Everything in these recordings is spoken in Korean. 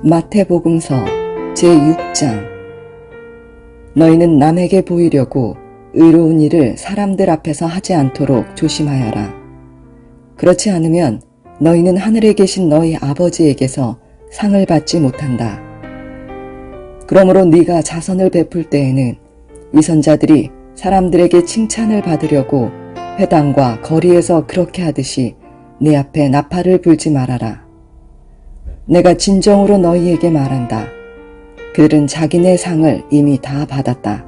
마태복음서 제6장. 너희는 남에게 보이려고 의로운 일을 사람들 앞에서 하지 않도록 조심하여라. 그렇지 않으면 너희는 하늘에 계신 너희 아버지에게서 상을 받지 못한다. 그러므로 네가 자선을 베풀 때에는 위선자들이 사람들에게 칭찬을 받으려고 회당과 거리에서 그렇게 하듯이 네 앞에 나팔을 불지 말아라. 내가 진정으로 너희에게 말한다. 그들은 자기네 상을 이미 다 받았다.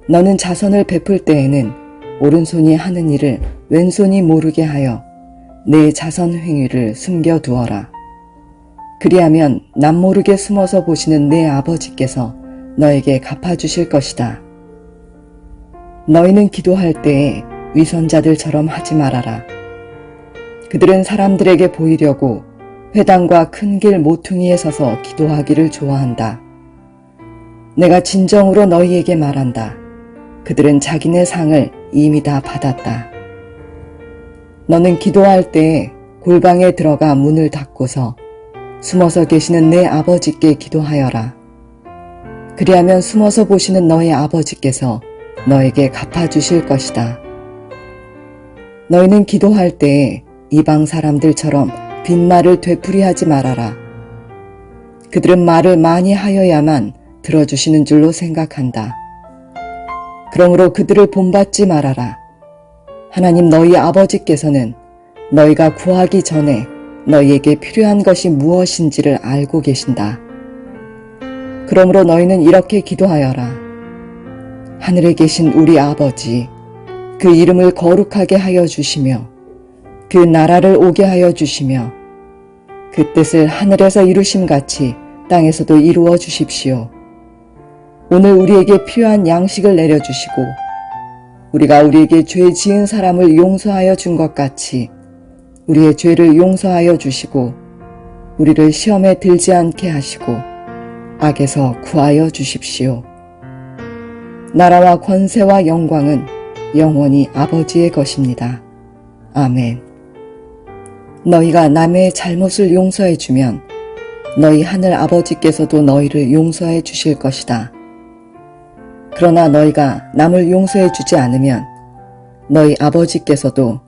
너는 자선을 베풀 때에는 오른손이 하는 일을 왼손이 모르게 하여 내 자선 행위를 숨겨두어라. 그리하면 남모르게 숨어서 보시는 내 아버지께서 너에게 갚아주실 것이다. 너희는 기도할 때에 위선자들처럼 하지 말아라. 그들은 사람들에게 보이려고 회당과 큰 길 모퉁이에 서서 기도하기를 좋아한다. 내가 진정으로 너희에게 말한다. 그들은 자기네 상을 이미 다 받았다. 너는 기도할 때에 골방에 들어가 문을 닫고서 숨어서 계시는 내 아버지께 기도하여라. 그리하면 숨어서 보시는 너희 아버지께서 너에게 갚아주실 것이다. 너희는 기도할 때에 이방 사람들처럼 빈말을 되풀이하지 말아라. 그들은 말을 많이 하여야만 들어주시는 줄로 생각한다. 그러므로 그들을 본받지 말아라. 하나님 너희 아버지께서는 너희가 구하기 전에 너희에게 필요한 것이 무엇인지를 알고 계신다. 그러므로 너희는 이렇게 기도하여라. 하늘에 계신 우리 아버지, 그 이름을 거룩하게 하여 주시며 그 나라를 오게 하여 주시며 그 뜻을 하늘에서 이루심같이 땅에서도 이루어 주십시오. 오늘 우리에게 필요한 양식을 내려주시고 우리가 우리에게 죄 지은 사람을 용서하여 준 것 같이 우리의 죄를 용서하여 주시고 우리를 시험에 들지 않게 하시고 악에서 구하여 주십시오. 나라와 권세와 영광은 영원히 아버지의 것입니다. 아멘. 너희가 남의 잘못을 용서해 주면 너희 하늘 아버지께서도 너희를 용서해 주실 것이다. 그러나 너희가 남을 용서해 주지 않으면 너희 아버지께서도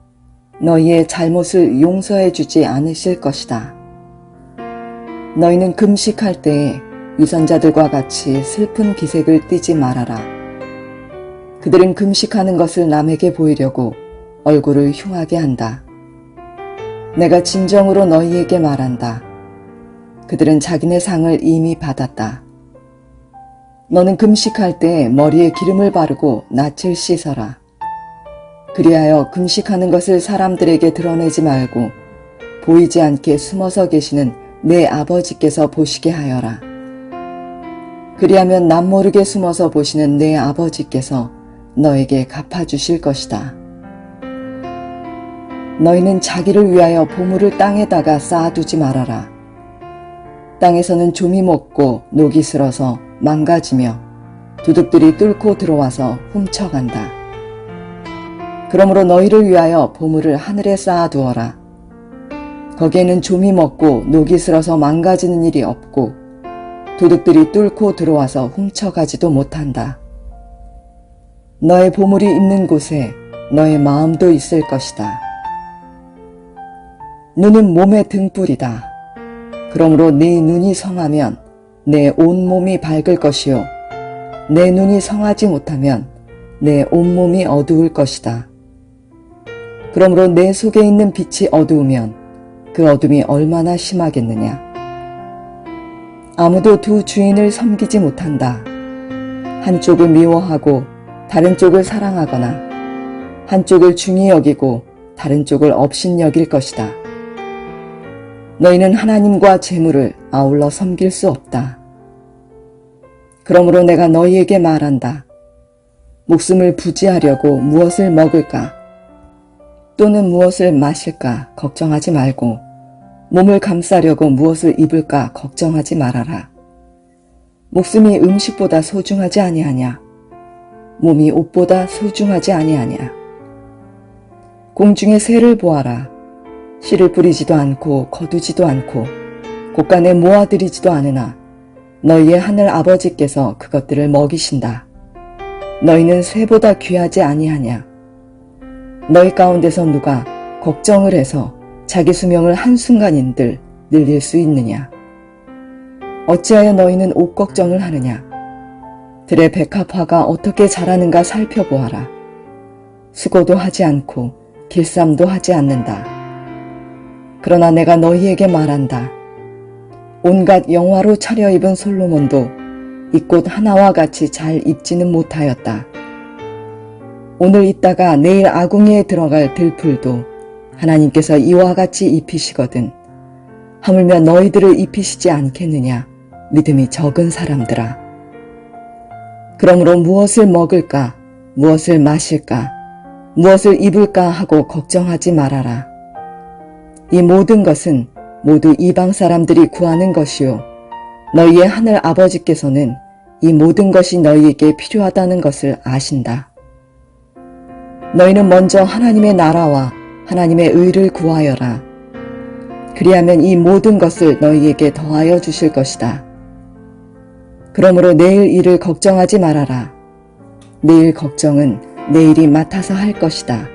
너희의 잘못을 용서해 주지 않으실 것이다. 너희는 금식할 때에 위선자들과 같이 슬픈 기색을 띠지 말아라. 그들은 금식하는 것을 남에게 보이려고 얼굴을 흉하게 한다. 내가 진정으로 너희에게 말한다. 그들은 자기네 상을 이미 받았다. 너는 금식할 때 머리에 기름을 바르고 낯을 씻어라. 그리하여 금식하는 것을 사람들에게 드러내지 말고 보이지 않게 숨어서 계시는 내 아버지께서 보시게 하여라. 그리하면 남모르게 숨어서 보시는 내 아버지께서 너에게 갚아주실 것이다. 너희는 자기를 위하여 보물을 땅에다가 쌓아두지 말아라. 땅에서는 좀이 먹고 녹이 슬어서 망가지며 도둑들이 뚫고 들어와서 훔쳐간다. 그러므로 너희를 위하여 보물을 하늘에 쌓아두어라. 거기에는 좀이 먹고 녹이 슬어서 망가지는 일이 없고 도둑들이 뚫고 들어와서 훔쳐가지도 못한다. 너의 보물이 있는 곳에 너의 마음도 있을 것이다. 눈은 몸의 등불이다. 그러므로 네 눈이 성하면 내 온몸이 밝을 것이요 내 눈이 성하지 못하면 내 온몸이 어두울 것이다. 그러므로 내 속에 있는 빛이 어두우면 그 어둠이 얼마나 심하겠느냐. 아무도 두 주인을 섬기지 못한다. 한쪽을 미워하고 다른 쪽을 사랑하거나 한쪽을 중히 여기고 다른 쪽을 업신여길 것이다. 너희는 하나님과 재물을 아울러 섬길 수 없다. 그러므로 내가 너희에게 말한다. 목숨을 부지하려고 무엇을 먹을까? 또는 무엇을 마실까 걱정하지 말고 몸을 감싸려고 무엇을 입을까 걱정하지 말아라. 목숨이 음식보다 소중하지 아니하냐? 몸이 옷보다 소중하지 아니하냐? 공중의 새를 보아라. 씨를 뿌리지도 않고 거두지도 않고 곳간에 모아들이지도 않으나 너희의 하늘 아버지께서 그것들을 먹이신다. 너희는 쇠보다 귀하지 아니하냐? 너희 가운데서 누가 걱정을 해서 자기 수명을 한순간인들 늘릴 수 있느냐? 어찌하여 너희는 옷 걱정을 하느냐? 들의 백합화가 어떻게 자라는가 살펴보아라. 수고도 하지 않고 길쌈도 하지 않는다. 그러나 내가 너희에게 말한다. 온갖 영화로 차려입은 솔로몬도 이 꽃 하나와 같이 잘 입지는 못하였다. 오늘 있다가 내일 아궁이에 들어갈 들풀도 하나님께서 이와 같이 입히시거든. 하물며 너희들을 입히시지 않겠느냐, 믿음이 적은 사람들아. 그러므로 무엇을 먹을까, 무엇을 마실까, 무엇을 입을까 하고 걱정하지 말아라. 이 모든 것은 모두 이방 사람들이 구하는 것이요 너희의 하늘 아버지께서는 이 모든 것이 너희에게 필요하다는 것을 아신다. 너희는 먼저 하나님의 나라와 하나님의 의를 구하여라. 그리하면 이 모든 것을 너희에게 더하여 주실 것이다. 그러므로 내일 일을 걱정하지 말아라. 내일 걱정은 내일이 맡아서 할 것이다.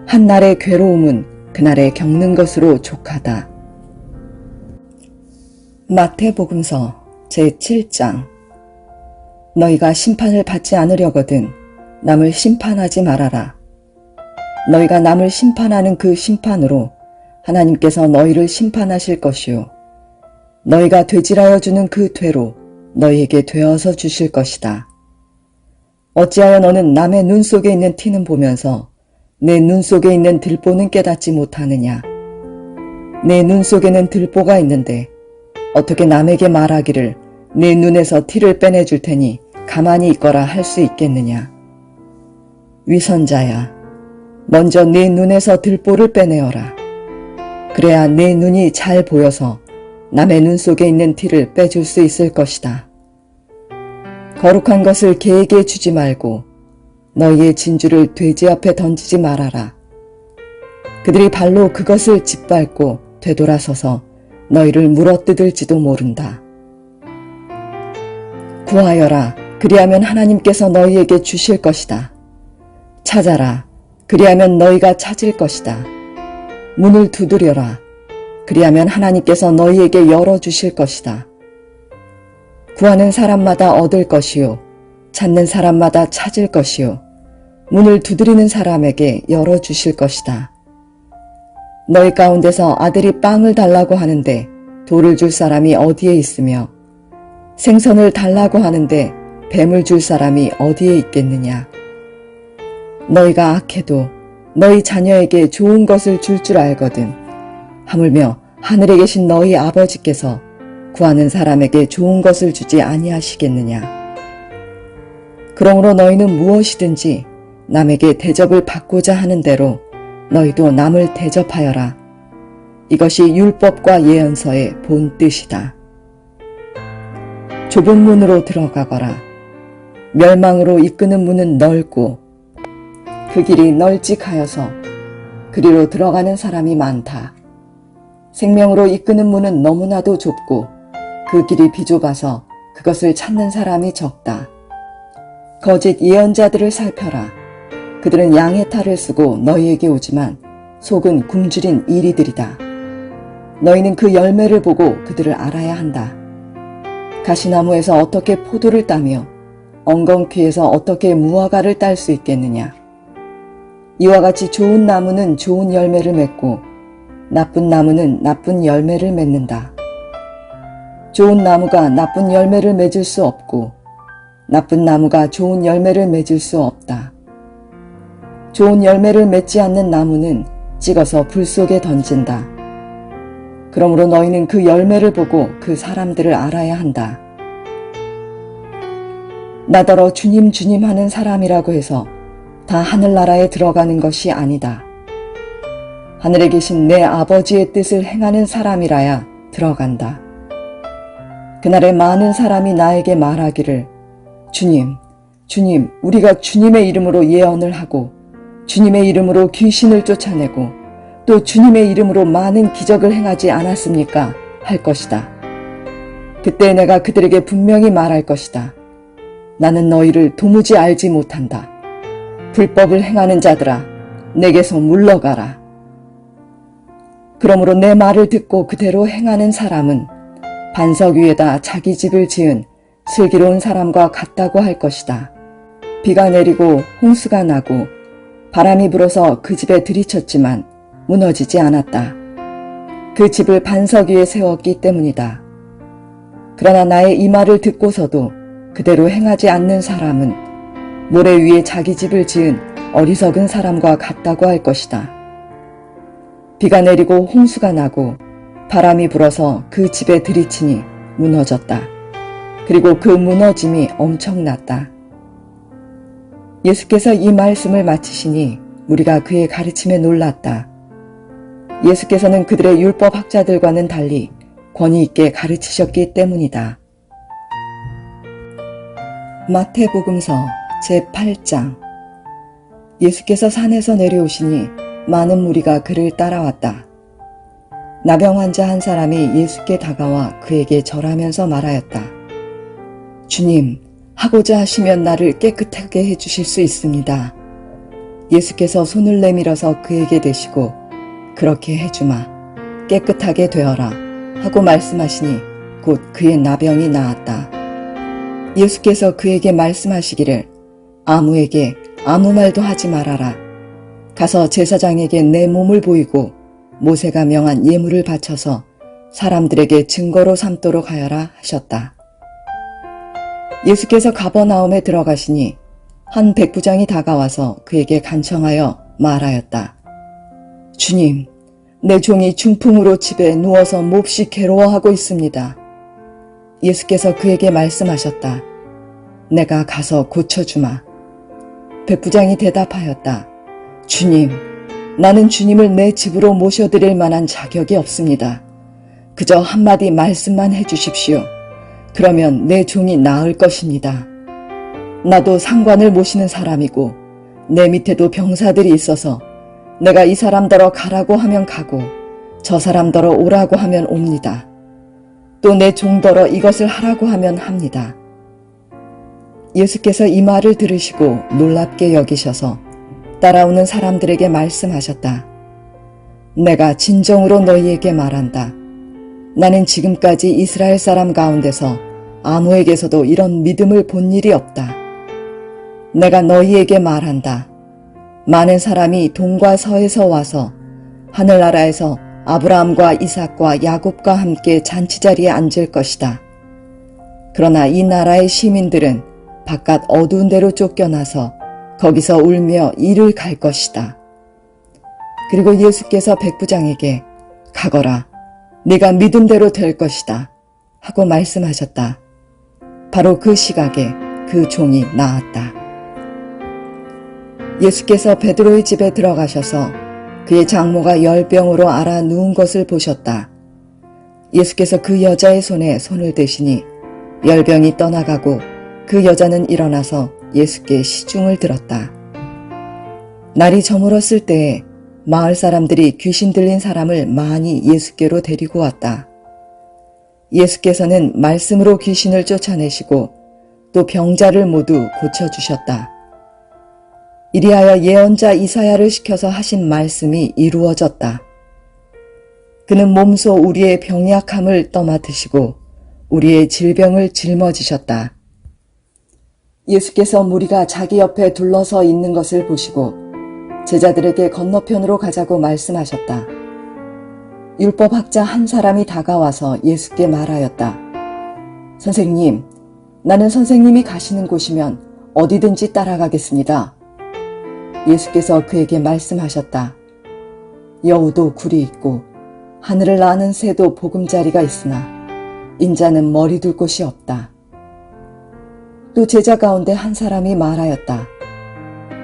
한날의 괴로움은 그날에 겪는 것으로 족하다. 마태복음서 제7장. 너희가 심판을 받지 않으려거든 남을 심판하지 말아라. 너희가 남을 심판하는 그 심판으로 하나님께서 너희를 심판하실 것이요 너희가 되질하여 주는 그 되로 너희에게 되어서 주실 것이다. 어찌하여 너는 남의 눈 속에 있는 티는 보면서 내 눈 속에 있는 들보는 깨닫지 못하느냐? 내 눈 속에는 들보가 있는데 어떻게 남에게 말하기를 내 눈에서 티를 빼내줄 테니 가만히 있거라 할 수 있겠느냐? 위선자야, 먼저 내 눈에서 들보를 빼내어라. 그래야 내 눈이 잘 보여서 남의 눈 속에 있는 티를 빼줄 수 있을 것이다. 거룩한 것을 개에게 주지 말고 너희의 진주를 돼지 앞에 던지지 말아라. 그들이 발로 그것을 짓밟고 되돌아서서 너희를 물어뜯을지도 모른다. 구하여라. 그리하면 하나님께서 너희에게 주실 것이다. 찾아라. 그리하면 너희가 찾을 것이다. 문을 두드려라. 그리하면 하나님께서 너희에게 열어주실 것이다. 구하는 사람마다 얻을 것이요 찾는 사람마다 찾을 것이요 문을 두드리는 사람에게 열어주실 것이다. 너희 가운데서 아들이 빵을 달라고 하는데 돌을 줄 사람이 어디에 있으며 생선을 달라고 하는데 뱀을 줄 사람이 어디에 있겠느냐? 너희가 악해도 너희 자녀에게 좋은 것을 줄 줄 알거든. 하물며 하늘에 계신 너희 아버지께서 구하는 사람에게 좋은 것을 주지 아니하시겠느냐? 그러므로 너희는 무엇이든지 남에게 대접을 받고자 하는 대로 너희도 남을 대접하여라. 이것이 율법과 예언서의 본 뜻이다. 좁은 문으로 들어가거라. 멸망으로 이끄는 문은 넓고 그 길이 널찍하여서 그리로 들어가는 사람이 많다. 생명으로 이끄는 문은 너무나도 좁고 그 길이 비좁아서 그것을 찾는 사람이 적다. 거짓 예언자들을 살펴라. 그들은 양의 탈을 쓰고 너희에게 오지만 속은 굶주린 이리들이다. 너희는 그 열매를 보고 그들을 알아야 한다. 가시나무에서 어떻게 포도를 따며 엉겅퀴에서 어떻게 무화과를 딸 수 있겠느냐? 이와 같이 좋은 나무는 좋은 열매를 맺고 나쁜 나무는 나쁜 열매를 맺는다. 좋은 나무가 나쁜 열매를 맺을 수 없고 나쁜 나무가 좋은 열매를 맺을 수 없다. 좋은 열매를 맺지 않는 나무는 찍어서 불 속에 던진다. 그러므로 너희는 그 열매를 보고 그 사람들을 알아야 한다. 나더러 주님 주님 하는 사람이라고 해서 다 하늘나라에 들어가는 것이 아니다. 하늘에 계신 내 아버지의 뜻을 행하는 사람이라야 들어간다. 그날에 많은 사람이 나에게 말하기를 주님, 주님, 우리가 주님의 이름으로 예언을 하고 주님의 이름으로 귀신을 쫓아내고 또 주님의 이름으로 많은 기적을 행하지 않았습니까? 할 것이다. 그때 내가 그들에게 분명히 말할 것이다. 나는 너희를 도무지 알지 못한다. 불법을 행하는 자들아, 내게서 물러가라. 그러므로 내 말을 듣고 그대로 행하는 사람은 반석 위에다 자기 집을 지은 슬기로운 사람과 같다고 할 것이다. 비가 내리고 홍수가 나고 바람이 불어서 그 집에 들이쳤지만 무너지지 않았다. 그 집을 반석 위에 세웠기 때문이다. 그러나 나의 이 말을 듣고서도 그대로 행하지 않는 사람은 모래 위에 자기 집을 지은 어리석은 사람과 같다고 할 것이다. 비가 내리고 홍수가 나고 바람이 불어서 그 집에 들이치니 무너졌다. 그리고 그 무너짐이 엄청났다. 예수께서 이 말씀을 마치시니 무리가 그의 가르침에 놀랐다. 예수께서는 그들의 율법 학자들과는 달리 권위 있게 가르치셨기 때문이다. 마태복음서 제8장. 예수께서 산에서 내려오시니 많은 무리가 그를 따라왔다. 나병 환자 한 사람이 예수께 다가와 그에게 절하면서 말하였다. 주님, 하고자 하시면 나를 깨끗하게 해주실 수 있습니다. 예수께서 손을 내밀어서 그에게 대시고 그렇게 해주마, 깨끗하게 되어라 하고 말씀하시니 곧 그의 나병이 나았다. 예수께서 그에게 말씀하시기를 아무에게 아무 말도 하지 말아라. 가서 제사장에게 내 몸을 보이고 모세가 명한 예물을 바쳐서 사람들에게 증거로 삼도록 하여라 하셨다. 예수께서 가버나움에 들어가시니 한 백부장이 다가와서 그에게 간청하여 말하였다. 주님, 내 종이 중풍으로 집에 누워서 몹시 괴로워하고 있습니다. 예수께서 그에게 말씀하셨다. 내가 가서 고쳐주마. 백부장이 대답하였다. 주님, 나는 주님을 내 집으로 모셔드릴 만한 자격이 없습니다. 그저 한마디 말씀만 해주십시오. 그러면 내 종이 나을 것입니다. 나도 상관을 모시는 사람이고 내 밑에도 병사들이 있어서 내가 이 사람더러 가라고 하면 가고 저 사람더러 오라고 하면 옵니다. 또 내 종더러 이것을 하라고 하면 합니다. 예수께서 이 말을 들으시고 놀랍게 여기셔서 따라오는 사람들에게 말씀하셨다. 내가 진정으로 너희에게 말한다. 나는 지금까지 이스라엘 사람 가운데서 아무에게서도 이런 믿음을 본 일이 없다. 내가 너희에게 말한다. 많은 사람이 동과 서에서 와서 하늘나라에서 아브라함과 이삭과 야곱과 함께 잔치자리에 앉을 것이다. 그러나 이 나라의 시민들은 바깥 어두운 데로 쫓겨나서 거기서 울며 이를 갈 것이다. 그리고 예수께서 백부장에게 가거라. 네가 믿은 대로 될 것이다. 하고 말씀하셨다. 바로 그 시각에 그 종이 나았다. 예수께서 베드로의 집에 들어가셔서 그의 장모가 열병으로 앓아 누운 것을 보셨다. 예수께서 그 여자의 손에 손을 대시니 열병이 떠나가고 그 여자는 일어나서 예수께 시중을 들었다. 날이 저물었을 때에 마을 사람들이 귀신 들린 사람을 많이 예수께로 데리고 왔다. 예수께서는 말씀으로 귀신을 쫓아내시고 또 병자를 모두 고쳐주셨다. 이리하여 예언자 이사야를 시켜서 하신 말씀이 이루어졌다. 그는 몸소 우리의 병약함을 떠맡으시고 우리의 질병을 짊어지셨다. 예수께서 무리가 자기 옆에 둘러서 있는 것을 보시고 제자들에게 건너편으로 가자고 말씀하셨다. 율법학자 한 사람이 다가와서 예수께 말하였다. 선생님, 나는 선생님이 가시는 곳이면 어디든지 따라가겠습니다. 예수께서 그에게 말씀하셨다. 여우도 굴이 있고 하늘을 나는 새도 보금자리가 있으나 인자는 머리 둘 곳이 없다. 또 제자 가운데 한 사람이 말하였다.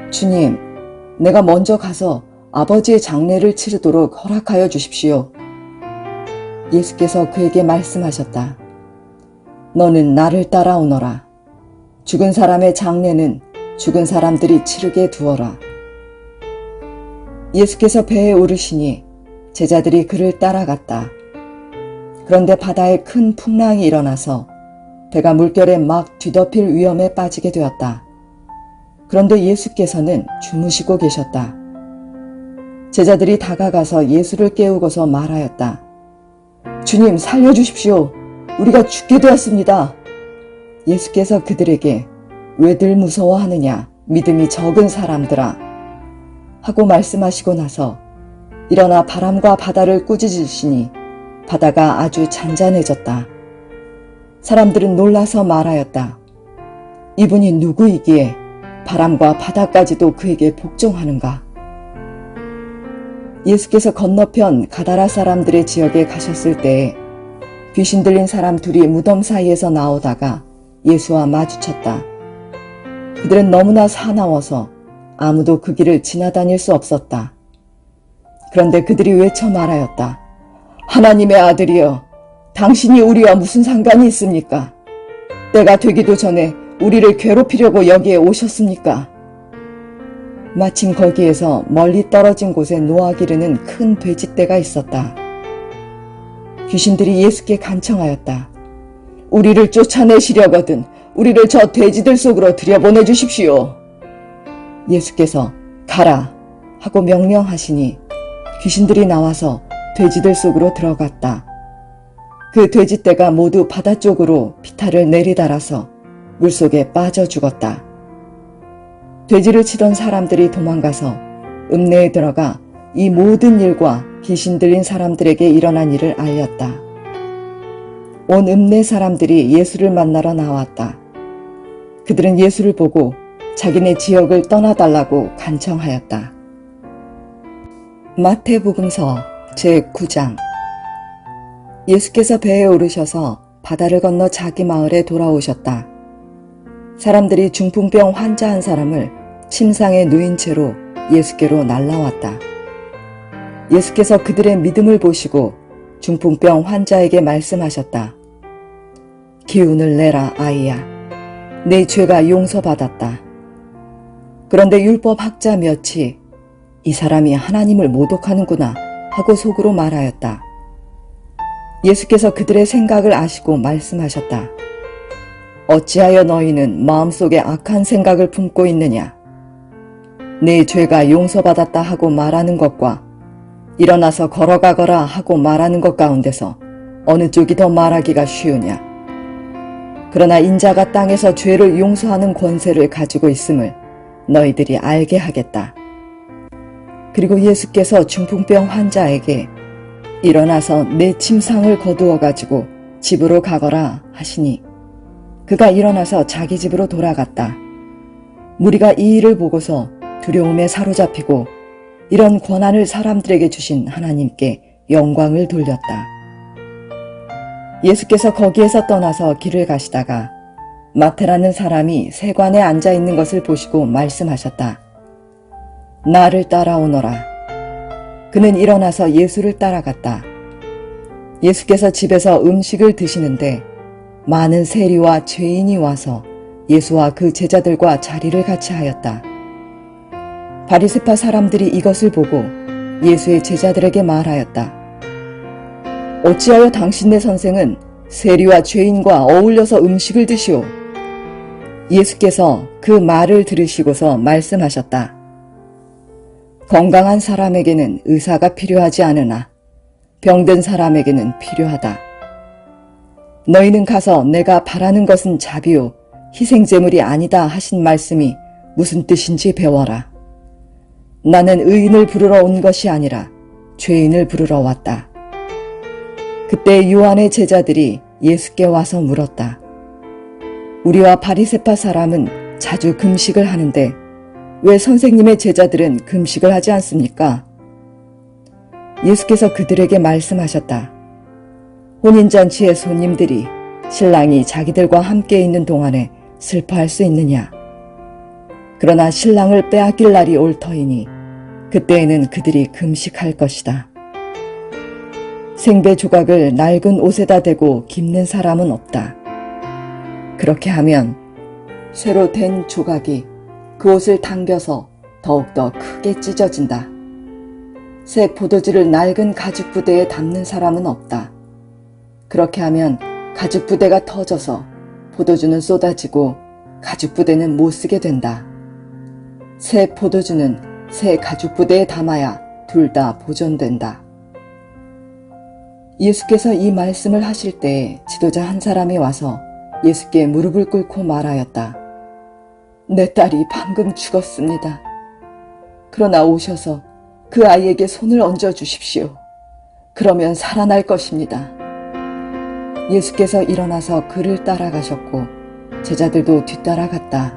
주님, 내가 먼저 가서 아버지의 장례를 치르도록 허락하여 주십시오. 예수께서 그에게 말씀하셨다. 너는 나를 따라오너라. 죽은 사람의 장례는 죽은 사람들이 치르게 두어라. 예수께서 배에 오르시니 제자들이 그를 따라갔다. 그런데 바다에 큰 풍랑이 일어나서 배가 물결에 막 뒤덮일 위험에 빠지게 되었다. 그런데 예수께서는 주무시고 계셨다. 제자들이 다가가서 예수를 깨우고서 말하였다. 주님, 살려주십시오. 우리가 죽게 되었습니다. 예수께서 그들에게 왜들 무서워하느냐, 믿음이 적은 사람들아 하고 말씀하시고 나서 일어나 바람과 바다를 꾸짖으시니 바다가 아주 잔잔해졌다. 사람들은 놀라서 말하였다. 이분이 누구이기에 바람과 바다까지도 그에게 복종하는가? 예수께서 건너편 가다라 사람들의 지역에 가셨을 때에 귀신 들린 사람 둘이 무덤 사이에서 나오다가 예수와 마주쳤다. 그들은 너무나 사나워서 아무도 그 길을 지나다닐 수 없었다. 그런데 그들이 외쳐 말하였다. 하나님의 아들이여, 당신이 우리와 무슨 상관이 있습니까? 때가 되기도 전에 우리를 괴롭히려고 여기에 오셨습니까? 마침 거기에서 멀리 떨어진 곳에 노아 기르는 큰 돼지떼가 있었다. 귀신들이 예수께 간청하였다. 우리를 쫓아내시려거든 우리를 저 돼지들 속으로 들여보내 주십시오. 예수께서 가라 하고 명령하시니 귀신들이 나와서 돼지들 속으로 들어갔다. 그 돼지떼가 모두 바다 쪽으로 비탈을 내리달아서 물속에 빠져 죽었다. 돼지를 치던 사람들이 도망가서 읍내에 들어가 이 모든 일과 귀신 들린 사람들에게 일어난 일을 알렸다. 온 읍내 사람들이 예수를 만나러 나왔다. 그들은 예수를 보고 자기네 지역을 떠나달라고 간청하였다. 마태복음서 제9장. 예수께서 배에 오르셔서 바다를 건너 자기 마을에 돌아오셨다. 사람들이 중풍병 환자 한 사람을 침상에 누인 채로 예수께로 날라왔다. 예수께서 그들의 믿음을 보시고 중풍병 환자에게 말씀하셨다. 기운을 내라 아이야. 네 죄가 용서받았다. 그런데 율법학자 몇이 이 사람이 하나님을 모독하는구나 하고 속으로 말하였다. 예수께서 그들의 생각을 아시고 말씀하셨다. 어찌하여 너희는 마음속에 악한 생각을 품고 있느냐? 네 죄가 용서받았다 하고 말하는 것과 일어나서 걸어가거라 하고 말하는 것 가운데서 어느 쪽이 더 말하기가 쉬우냐? 그러나 인자가 땅에서 죄를 용서하는 권세를 가지고 있음을 너희들이 알게 하겠다. 그리고 예수께서 중풍병 환자에게 일어나서 내 침상을 거두어 가지고 집으로 가거라 하시니 그가 일어나서 자기 집으로 돌아갔다. 무리가 이 일을 보고서 두려움에 사로잡히고 이런 권한을 사람들에게 주신 하나님께 영광을 돌렸다. 예수께서 거기에서 떠나서 길을 가시다가 마태라는 사람이 세관에 앉아 있는 것을 보시고 말씀하셨다. 나를 따라오너라. 그는 일어나서 예수를 따라갔다. 예수께서 집에서 음식을 드시는데 많은 세리와 죄인이 와서 예수와 그 제자들과 자리를 같이 하였다. 바리새파 사람들이 이것을 보고 예수의 제자들에게 말하였다. 어찌하여 당신네 선생은 세리와 죄인과 어울려서 음식을 드시오? 예수께서 그 말을 들으시고서 말씀하셨다. 건강한 사람에게는 의사가 필요하지 않으나 병든 사람에게는 필요하다. 너희는 가서 내가 바라는 것은 자비요 희생제물이 아니다 하신 말씀이 무슨 뜻인지 배워라. 나는 의인을 부르러 온 것이 아니라 죄인을 부르러 왔다. 그때 요한의 제자들이 예수께 와서 물었다. 우리와 바리새파 사람은 자주 금식을 하는데 왜 선생님의 제자들은 금식을 하지 않습니까? 예수께서 그들에게 말씀하셨다. 혼인잔치의 손님들이 신랑이 자기들과 함께 있는 동안에 슬퍼할 수 있느냐? 그러나 신랑을 빼앗길 날이 올 터이니 그때에는 그들이 금식할 것이다. 생배 조각을 낡은 옷에다 대고 깁는 사람은 없다. 그렇게 하면 새로 된 조각이 그 옷을 당겨서 더욱더 크게 찢어진다. 새 포도주를 낡은 가죽 부대에 담는 사람은 없다. 그렇게 하면 가죽 부대가 터져서 포도주는 쏟아지고 가죽 부대는 못 쓰게 된다. 새 포도주는 새 가죽 부대에 담아야 둘 다 보존된다. 예수께서 이 말씀을 하실 때 지도자 한 사람이 와서 예수께 무릎을 꿇고 말하였다. 내 딸이 방금 죽었습니다. 그러나 오셔서 그 아이에게 손을 얹어 주십시오. 그러면 살아날 것입니다. 예수께서 일어나서 그를 따라가셨고 제자들도 뒤따라갔다.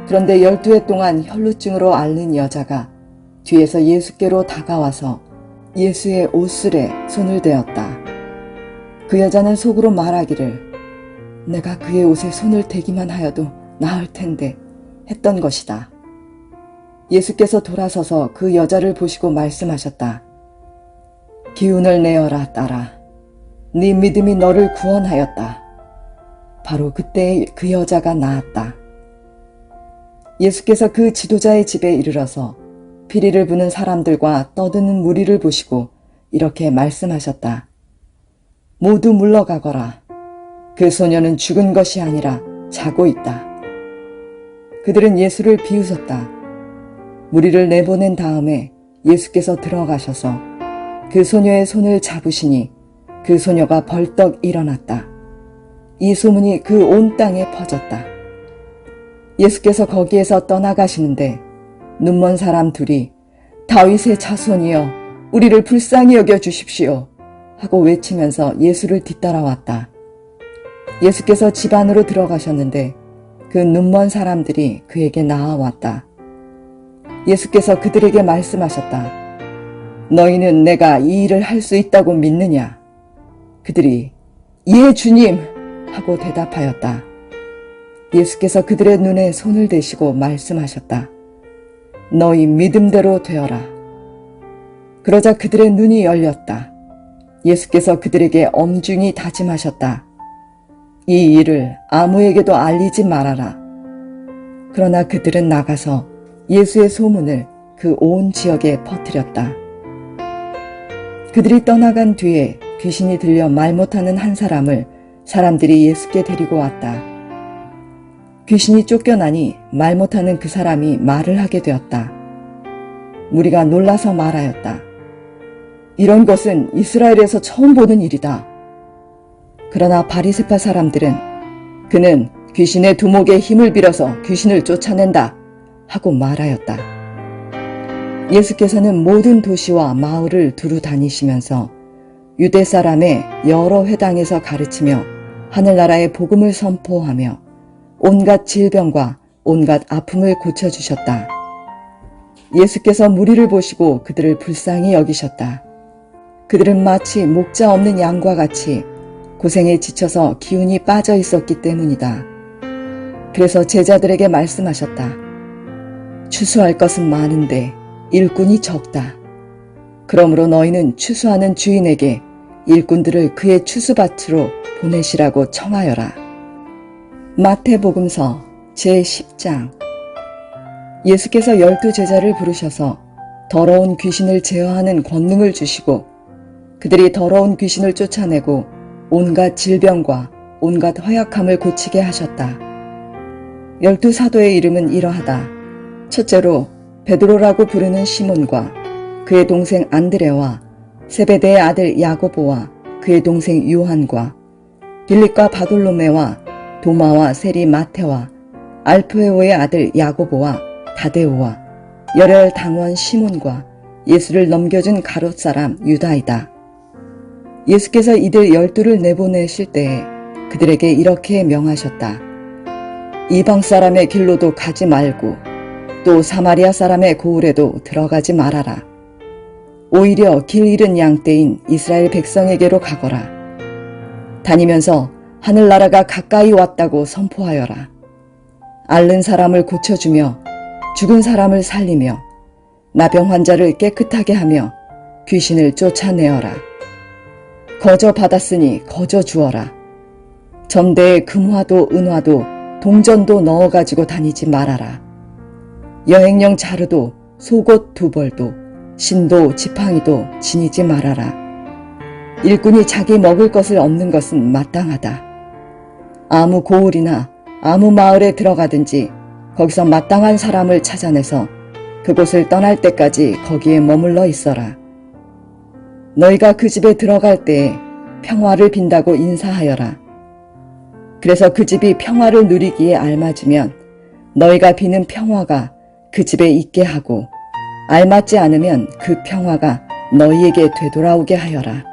그런데 12해 동안 혈루증으로 앓는 여자가 뒤에서 예수께로 다가와서 예수의 옷슬에 손을 대었다. 그 여자는 속으로 말하기를 내가 그의 옷에 손을 대기만 하여도 나을 텐데 했던 것이다. 예수께서 돌아서서 그 여자를 보시고 말씀하셨다. 기운을 내어라 딸아. 네 믿음이 너를 구원하였다. 바로 그때 그 여자가 나았다. 예수께서 그 지도자의 집에 이르러서 피리를 부는 사람들과 떠드는 무리를 보시고 이렇게 말씀하셨다. 모두 물러가거라. 그 소녀는 죽은 것이 아니라 자고 있다. 그들은 예수를 비웃었다. 무리를 내보낸 다음에 예수께서 들어가셔서 그 소녀의 손을 잡으시니 그 소녀가 벌떡 일어났다. 이 소문이 그 온 땅에 퍼졌다. 예수께서 거기에서 떠나가시는데 눈먼 사람 둘이 다윗의 자손이여 우리를 불쌍히 여겨 주십시오 하고 외치면서 예수를 뒤따라왔다. 예수께서 집 안으로 들어가셨는데 그 눈먼 사람들이 그에게 나아왔다. 예수께서 그들에게 말씀하셨다. 너희는 내가 이 일을 할 수 있다고 믿느냐? 그들이 예 주님 하고 대답하였다. 예수께서 그들의 눈에 손을 대시고 말씀하셨다. 너희 믿음대로 되어라. 그러자 그들의 눈이 열렸다. 예수께서 그들에게 엄중히 다짐하셨다. 이 일을 아무에게도 알리지 말아라. 그러나 그들은 나가서 예수의 소문을 그 온 지역에 퍼뜨렸다. 그들이 떠나간 뒤에 귀신이 들려 말 못하는 한 사람을 사람들이 예수께 데리고 왔다. 귀신이 쫓겨나니 말 못하는 그 사람이 말을 하게 되었다. 무리가 놀라서 말하였다. 이런 것은 이스라엘에서 처음 보는 일이다. 그러나 바리새파 사람들은 그는 귀신의 두목에 힘을 빌어서 귀신을 쫓아낸다 하고 말하였다. 예수께서는 모든 도시와 마을을 두루 다니시면서 유대 사람의 여러 회당에서 가르치며 하늘나라의 복음을 선포하며 온갖 질병과 온갖 아픔을 고쳐주셨다. 예수께서 무리를 보시고 그들을 불쌍히 여기셨다. 그들은 마치 목자 없는 양과 같이 고생에 지쳐서 기운이 빠져 있었기 때문이다. 그래서 제자들에게 말씀하셨다. 추수할 것은 많은데 일꾼이 적다. 그러므로 너희는 추수하는 주인에게 일꾼들을 그의 추수밭으로 보내시라고 청하여라. 마태복음서 제10장. 예수께서 12제자를 부르셔서 더러운 귀신을 제어하는 권능을 주시고 그들이 더러운 귀신을 쫓아내고 온갖 질병과 온갖 허약함을 고치게 하셨다. 12사도의 이름은 이러하다. 첫째로 베드로라고 부르는 시몬과 그의 동생 안드레와 세베대의 아들 야고보와 그의 동생 요한과 빌립과 바돌로메와 도마와 세리 마테와 알프에오의 아들 야고보와 다데오와 열혈 당원 시몬과 예수를 넘겨준 가롯 사람 유다이다. 예수께서 이들 12를 내보내실 때에 그들에게 이렇게 명하셨다. 이방 사람의 길로도 가지 말고 또 사마리아 사람의 고을에도 들어가지 말아라. 오히려 길 잃은 양떼인 이스라엘 백성에게로 가거라. 다니면서 하늘나라가 가까이 왔다고 선포하여라. 앓는 사람을 고쳐주며 죽은 사람을 살리며 나병 환자를 깨끗하게 하며 귀신을 쫓아내어라. 거저 받았으니 거저 주어라. 전대에 금화도 은화도 동전도 넣어가지고 다니지 말아라. 여행용 자루도 속옷 2벌도 신도 지팡이도 지니지 말아라. 일꾼이 자기 먹을 것을 얻는 것은 마땅하다. 아무 고을이나 아무 마을에 들어가든지 거기서 마땅한 사람을 찾아내서 그곳을 떠날 때까지 거기에 머물러 있어라. 너희가 그 집에 들어갈 때에 평화를 빈다고 인사하여라. 그래서 그 집이 평화를 누리기에 알맞으면 너희가 비는 평화가 그 집에 있게 하고 알맞지 않으면 그 평화가 너희에게 되돌아오게 하여라.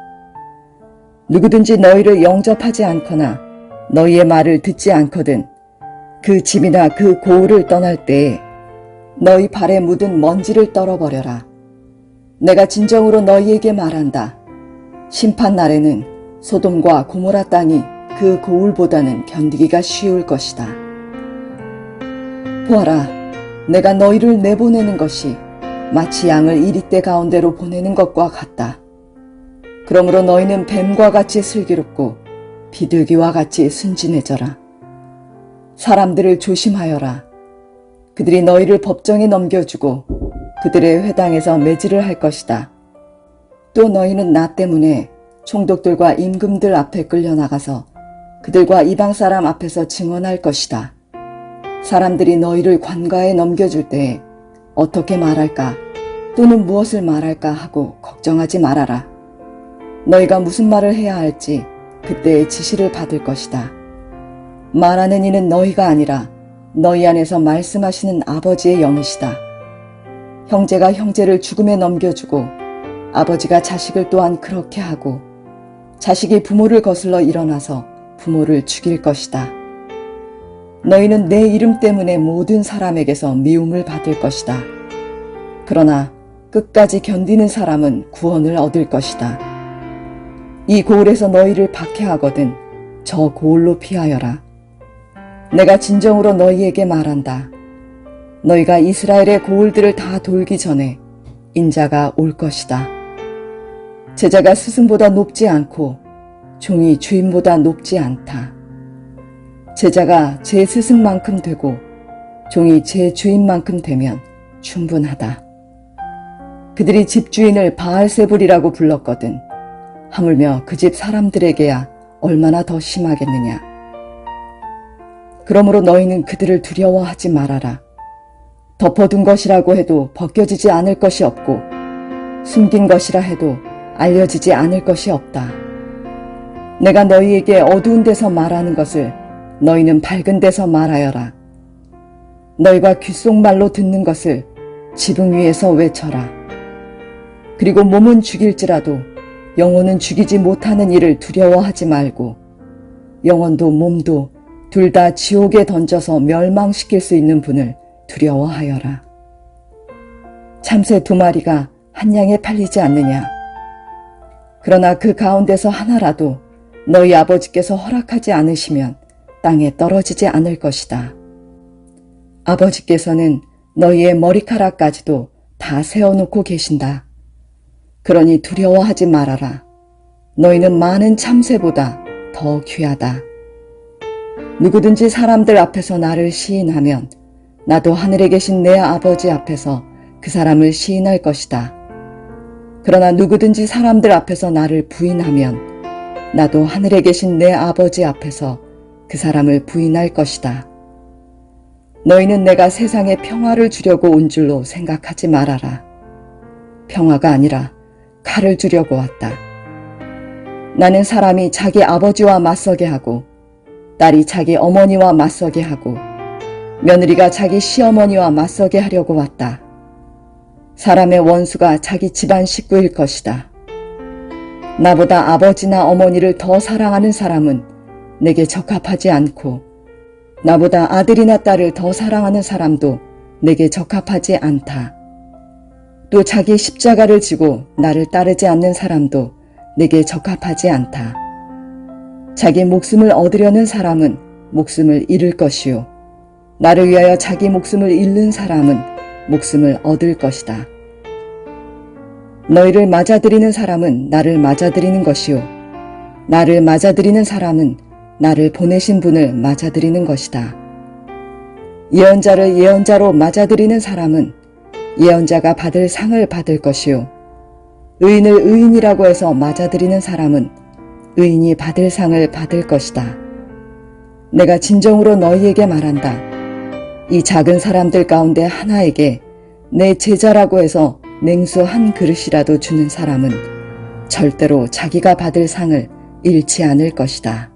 누구든지 너희를 영접하지 않거나 너희의 말을 듣지 않거든 그 집이나 그 고을을 떠날 때에 너희 발에 묻은 먼지를 떨어버려라. 내가 진정으로 너희에게 말한다. 심판 날에는 소돔과 고모라 땅이 그 고울보다는 견디기가 쉬울 것이다. 보아라, 내가 너희를 내보내는 것이 마치 양을 이리떼 가운데로 보내는 것과 같다. 그러므로 너희는 뱀과 같이 슬기롭고 비둘기와 같이 순진해져라. 사람들을 조심하여라. 그들이 너희를 법정에 넘겨주고 그들의 회당에서 매질을 할 것이다. 또 너희는 나 때문에 총독들과 임금들 앞에 끌려나가서 그들과 이방 사람 앞에서 증언할 것이다. 사람들이 너희를 관가에 넘겨줄 때에 어떻게 말할까 또는 무엇을 말할까 하고 걱정하지 말아라. 너희가 무슨 말을 해야 할지 그때의 지시를 받을 것이다. 말하는 이는 너희가 아니라 너희 안에서 말씀하시는 아버지의 영이시다. 형제가 형제를 죽음에 넘겨주고 아버지가 자식을 또한 그렇게 하고 자식이 부모를 거슬러 일어나서 부모를 죽일 것이다. 너희는 내 이름 때문에 모든 사람에게서 미움을 받을 것이다. 그러나 끝까지 견디는 사람은 구원을 얻을 것이다. 이 고을에서 너희를 박해하거든 저 고을로 피하여라. 내가 진정으로 너희에게 말한다. 너희가 이스라엘의 고을들을 다 돌기 전에 인자가 올 것이다. 제자가 스승보다 높지 않고 종이 주인보다 높지 않다. 제자가 제 스승만큼 되고 종이 제 주인만큼 되면 충분하다. 그들이 집주인을 바알세불이라고 불렀거든 하물며 그 집 사람들에게야 얼마나 더 심하겠느냐. 그러므로 너희는 그들을 두려워하지 말아라. 덮어둔 것이라고 해도 벗겨지지 않을 것이 없고 숨긴 것이라 해도 알려지지 않을 것이 없다. 내가 너희에게 어두운 데서 말하는 것을 너희는 밝은 데서 말하여라. 너희가 귓속말로 듣는 것을 지붕 위에서 외쳐라. 그리고 몸은 죽일지라도 영혼은 죽이지 못하는 일을 두려워하지 말고 영혼도 몸도 둘 다 지옥에 던져서 멸망시킬 수 있는 분을 두려워하여라. 참새 2마리가 한 양에 팔리지 않느냐. 그러나 그 가운데서 하나라도 너희 아버지께서 허락하지 않으시면 땅에 떨어지지 않을 것이다. 아버지께서는 너희의 머리카락까지도 다 세워놓고 계신다. 그러니 두려워하지 말아라. 너희는 많은 참새보다 더 귀하다. 누구든지 사람들 앞에서 나를 시인하면 나도 하늘에 계신 내 아버지 앞에서 그 사람을 시인할 것이다. 그러나 누구든지 사람들 앞에서 나를 부인하면 나도 하늘에 계신 내 아버지 앞에서 그 사람을 부인할 것이다. 너희는 내가 세상에 평화를 주려고 온 줄로 생각하지 말아라. 평화가 아니라 칼을 주려고 왔다. 나는 사람이 자기 아버지와 맞서게 하고 딸이 자기 어머니와 맞서게 하고 며느리가 자기 시어머니와 맞서게 하려고 왔다. 사람의 원수가 자기 집안 식구일 것이다. 나보다 아버지나 어머니를 더 사랑하는 사람은 내게 적합하지 않고 나보다 아들이나 딸을 더 사랑하는 사람도 내게 적합하지 않다. 또 자기 십자가를 지고 나를 따르지 않는 사람도 내게 적합하지 않다. 자기 목숨을 얻으려는 사람은 목숨을 잃을 것이요 나를 위하여 자기 목숨을 잃는 사람은 목숨을 얻을 것이다. 너희를 맞아들이는 사람은 나를 맞아들이는 것이요 나를 맞아들이는 사람은 나를 보내신 분을 맞아들이는 것이다. 예언자를 예언자로 맞아들이는 사람은 예언자가 받을 상을 받을 것이요 의인을 의인이라고 해서 맞아들이는 사람은 의인이 받을 상을 받을 것이다. 내가 진정으로 너희에게 말한다. 이 작은 사람들 가운데 하나에게 내 제자라고 해서 냉수 한 그릇이라도 주는 사람은 절대로 자기가 받을 상을 잃지 않을 것이다.